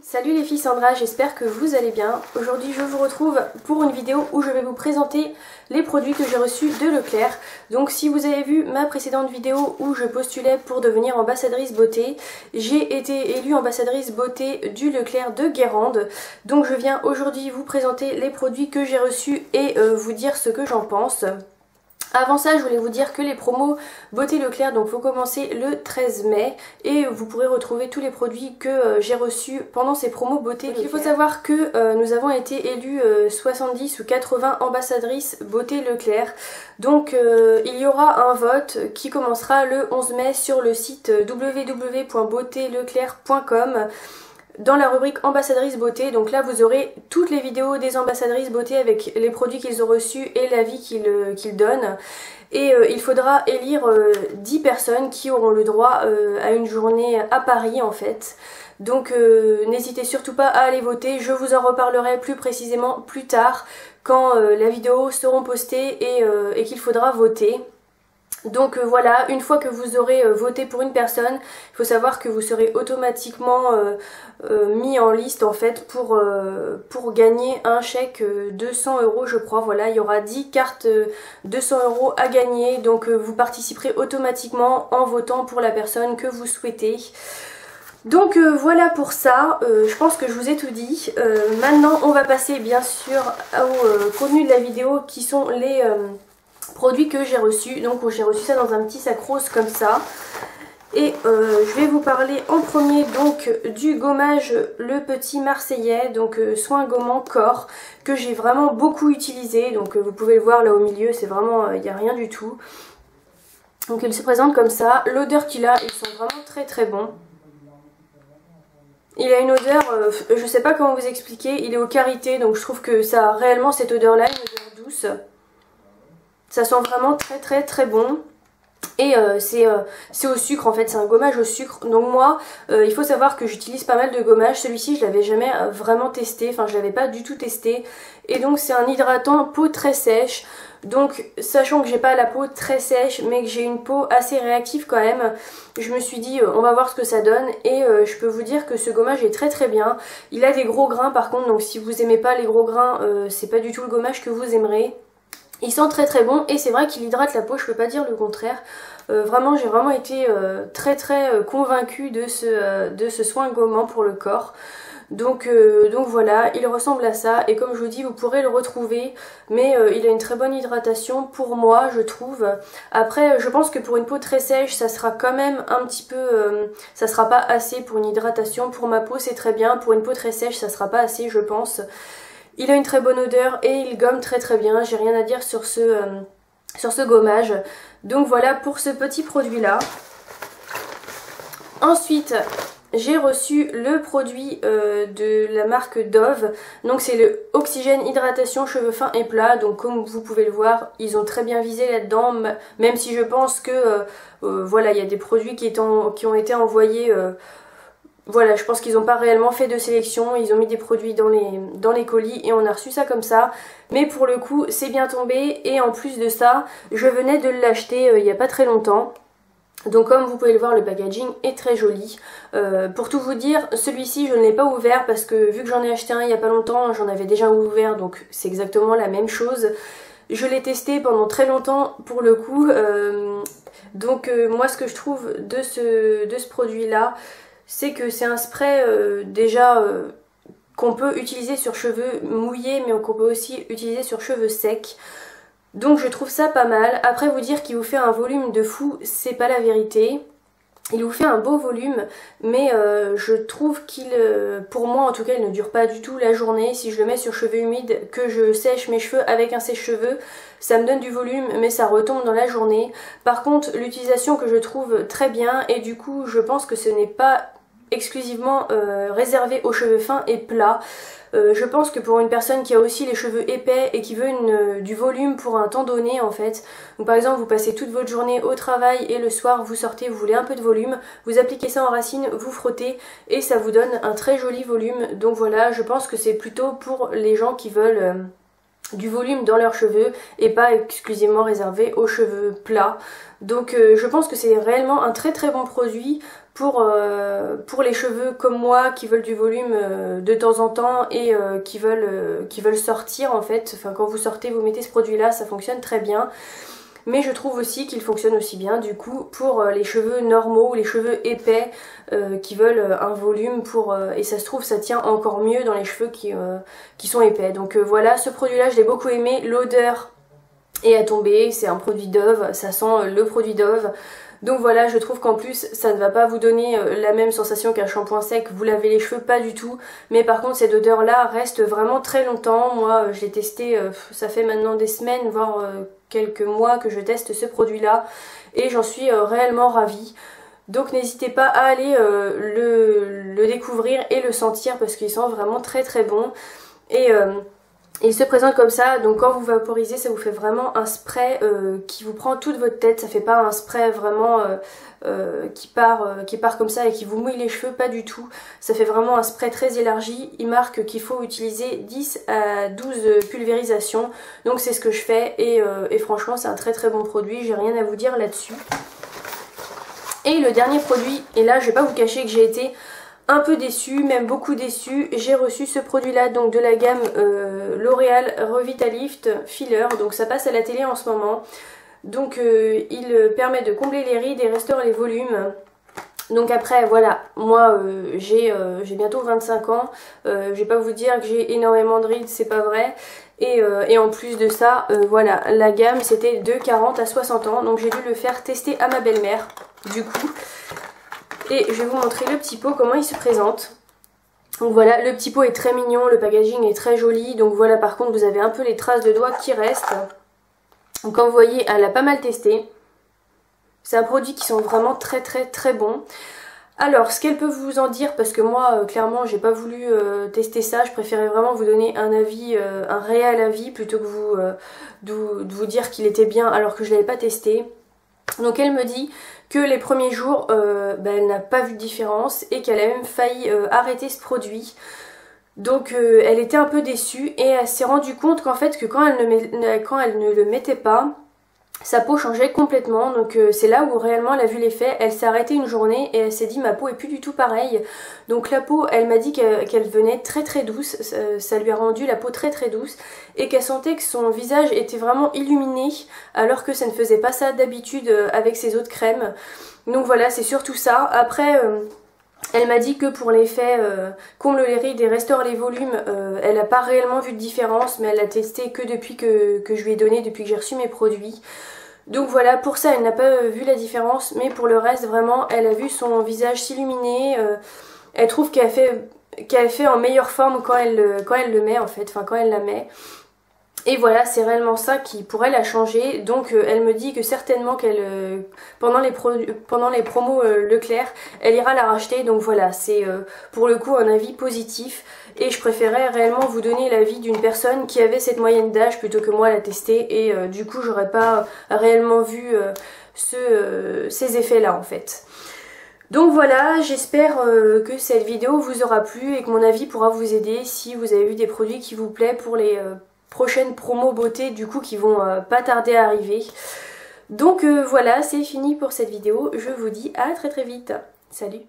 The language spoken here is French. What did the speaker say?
Salut les filles, Sandra, j'espère que vous allez bien. Aujourd'hui je vous retrouve pour une vidéo où je vais vous présenter les produits que j'ai reçus de Leclerc. Donc si vous avez vu ma précédente vidéo où je postulais pour devenir ambassadrice beauté, j'ai été élue ambassadrice beauté du Leclerc de Guérande. Donc je viens aujourd'hui vous présenter les produits que j'ai reçus et vous dire ce que j'en pense. Avant ça, je voulais vous dire que les promos Beauté Leclerc donc vont commencer le 13 mai et vous pourrez retrouver tous les produits que j'ai reçus pendant ces promos Beauté Leclerc. Il faut savoir que nous avons été élus 70 ou 80 ambassadrices Beauté Leclerc. Donc il y aura un vote qui commencera le 11 mai sur le site www.beautéleclerc.com. Dans la rubrique ambassadrice beauté, donc là vous aurez toutes les vidéos des ambassadrices beauté avec les produits qu'ils ont reçus et l'avis qu'ils donnent. Et il faudra élire 10 personnes qui auront le droit à une journée à Paris en fait. Donc n'hésitez surtout pas à aller voter, je vous en reparlerai plus précisément plus tard quand les vidéos seront postées et qu'il faudra voter. Donc voilà, une fois que vous aurez voté pour une personne, il faut savoir que vous serez automatiquement mis en liste en fait pour gagner un chèque 200 € je crois. Voilà, il y aura 10 cartes 200 € à gagner, donc vous participerez automatiquement en votant pour la personne que vous souhaitez. Donc voilà pour ça, je pense que je vous ai tout dit. Maintenant on va passer bien sûr au contenu de la vidéo qui sont les produits que j'ai reçus. Donc j'ai reçu ça dans un petit sac rose comme ça. Et je vais vous parler en premier donc du gommage le petit marseillais, donc soin gommant corps, que j'ai vraiment beaucoup utilisé. Donc vous pouvez le voir là au milieu, c'est vraiment, il n'y a rien du tout. Donc il se présente comme ça. L'odeur qu'il a, ils sont vraiment très très bons. Il a une odeur, je sais pas comment vous expliquer, il est au karité, donc je trouve que ça a réellement cette odeur là, une odeur douce. Ça sent vraiment très très très bon. Et c'est au sucre en fait, c'est un gommage au sucre. Donc moi, il faut savoir que j'utilise pas mal de gommage. Celui-ci je l'avais jamais vraiment testé, enfin je l'avais pas du tout testé. Et donc c'est un hydratant peau très sèche. Donc sachant que j'ai pas la peau très sèche mais que j'ai une peau assez réactive quand même, je me suis dit on va voir ce que ça donne. Et je peux vous dire que ce gommage est très très bien. Il a des gros grains par contre, donc si vous aimez pas les gros grains, c'est pas du tout le gommage que vous aimerez. Il sent très très bon et c'est vrai qu'il hydrate la peau, je peux pas dire le contraire. Vraiment j'ai vraiment été très très convaincue de ce soin gommant pour le corps. Donc voilà, il ressemble à ça et comme je vous dis vous pourrez le retrouver, mais il a une très bonne hydratation pour moi je trouve. Après je pense que pour une peau très sèche ça sera quand même un petit peu, ça sera pas assez pour une hydratation. Pour ma peau c'est très bien, pour une peau très sèche ça sera pas assez je pense. Il a une très bonne odeur et il gomme très très bien, j'ai rien à dire sur ce gommage. Donc voilà pour ce petit produit là. Ensuite j'ai reçu le produit de la marque Dove, donc c'est le Oxygène Hydratation Cheveux Fins et Plats. Donc comme vous pouvez le voir, ils ont très bien visé là-dedans, même si je pense que voilà, il y a des produits qui ont été envoyés. Voilà, je pense qu'ils n'ont pas réellement fait de sélection, ils ont mis des produits dans les colis et on a reçu ça comme ça. Mais pour le coup, c'est bien tombé et en plus de ça, je venais de l'acheter il n'y a pas très longtemps. Donc comme vous pouvez le voir, le packaging est très joli. Pour tout vous dire, celui-ci je ne l'ai pas ouvert parce que vu que j'en ai acheté un il n'y a pas longtemps, j'en avais déjà ouvert, donc c'est exactement la même chose. Je l'ai testé pendant très longtemps pour le coup. Donc moi ce que je trouve de ce produit-là, c'est que c'est un spray déjà qu'on peut utiliser sur cheveux mouillés mais qu'on peut aussi utiliser sur cheveux secs. Donc je trouve ça pas mal. Après vous dire qu'il vous fait un volume de fou, c'est pas la vérité. Il vous fait un beau volume, mais je trouve qu'il, pour moi en tout cas, il ne dure pas du tout la journée. Si je le mets sur cheveux humides, que je sèche mes cheveux avec un sèche-cheveux, ça me donne du volume, mais ça retombe dans la journée. Par contre, l'utilisation que je trouve très bien, et du coup, je pense que ce n'est pas exclusivement réservé aux cheveux fins et plats. Je pense que pour une personne qui a aussi les cheveux épais et qui veut du volume pour un temps donné en fait, donc par exemple vous passez toute votre journée au travail et le soir vous sortez, vous voulez un peu de volume, vous appliquez ça en racine, vous frottez et ça vous donne un très joli volume. Donc voilà, je pense que c'est plutôt pour les gens qui veulent du volume dans leurs cheveux et pas exclusivement réservé aux cheveux plats. Donc je pense que c'est réellement un très très bon produit pour les cheveux comme moi qui veulent du volume de temps en temps et qui veulent sortir en fait. Enfin, quand vous sortez, vous mettez ce produit là, ça fonctionne très bien. Mais je trouve aussi qu'il fonctionne aussi bien du coup pour les cheveux normaux, les cheveux épais qui veulent un volume et ça se trouve ça tient encore mieux dans les cheveux qui sont épais. Donc voilà, ce produit là je l'ai beaucoup aimé, l'odeur est à tomber, c'est un produit Dove, ça sent le produit Dove. Donc voilà, je trouve qu'en plus ça ne va pas vous donner la même sensation qu'un shampoing sec, vous lavez les cheveux pas du tout, mais par contre cette odeur là reste vraiment très longtemps. Moi je l'ai testé, ça fait maintenant des semaines voire quelques mois que je teste ce produit là et j'en suis réellement ravie. Donc n'hésitez pas à aller le découvrir et le sentir parce qu'il sent vraiment très très bon. Et il se présente comme ça, donc quand vous vaporisez ça vous fait vraiment un spray qui vous prend toute votre tête, ça fait pas un spray vraiment qui part comme ça et qui vous mouille les cheveux, pas du tout. Ça fait vraiment un spray très élargi, il marque qu'il faut utiliser 10 à 12 pulvérisations, donc c'est ce que je fais et franchement c'est un très très bon produit, j'ai rien à vous dire là-dessus. Et le dernier produit, et là je vais pas vous cacher que j'ai été un peu déçue, même beaucoup déçue, j'ai reçu ce produit là donc de la gamme L'Oréal Revitalift Filler, donc ça passe à la télé en ce moment. Donc il permet de combler les rides et restaure les volumes. Donc après voilà, moi j'ai bientôt 25 ans, je vais pas vous dire que j'ai énormément de rides, c'est pas vrai. Et en plus de ça, voilà, la gamme c'était de 40 à 60 ans, donc j'ai dû le faire tester à ma belle-mère du coup. Et je vais vous montrer le petit pot, comment il se présente. Donc voilà, le petit pot est très mignon, le packaging est très joli. Donc voilà, par contre vous avez un peu les traces de doigts qui restent. Donc comme vous voyez, elle a pas mal testé. C'est un produit qui sent vraiment très très très bon. Alors, ce qu'elle peut vous en dire, parce que moi, clairement, j'ai pas voulu tester ça, je préférais vraiment vous donner un avis, un réel avis, plutôt que de vous dire qu'il était bien alors que je l'avais pas testé. Donc elle me dit que les premiers jours, elle n'a pas vu de différence et qu'elle a même failli arrêter ce produit. Donc elle était un peu déçue et elle s'est rendue compte qu'en fait que quand elle ne le mettait pas, sa peau changeait complètement. Donc c'est là où réellement elle a vu l'effet. Elle s'est arrêtée une journée et elle s'est dit ma peau est plus du tout pareille. Donc la peau, elle m'a dit qu'elle venait très très douce, ça lui a rendu la peau très très douce et qu'elle sentait que son visage était vraiment illuminé alors que ça ne faisait pas ça d'habitude avec ses autres crèmes. Donc voilà, c'est surtout ça. Après elle m'a dit que pour l'effet comble les rides et restaure les volumes, elle n'a pas réellement vu de différence, mais elle l'a testé que depuis que je lui ai donné, depuis que j'ai reçu mes produits. Donc voilà, pour ça elle n'a pas vu la différence, mais pour le reste vraiment elle a vu son visage s'illuminer. Elle trouve qu'elle fait en meilleure forme quand elle le met en fait, enfin quand elle la met. Et voilà, c'est réellement ça qui pour elle a changé. Donc elle me dit que certainement qu'elle pendant les promos Leclerc, elle ira la racheter. Donc voilà, c'est pour le coup un avis positif. Et je préférais réellement vous donner l'avis d'une personne qui avait cette moyenne d'âge plutôt que moi la tester. Et du coup j'aurais pas réellement vu ces effets là en fait. Donc voilà, j'espère que cette vidéo vous aura plu et que mon avis pourra vous aider si vous avez vu des produits qui vous plaisent pour les prochaines promos beauté du coup qui vont pas tarder à arriver. Donc voilà, c'est fini pour cette vidéo, je vous dis à très très vite. Salut!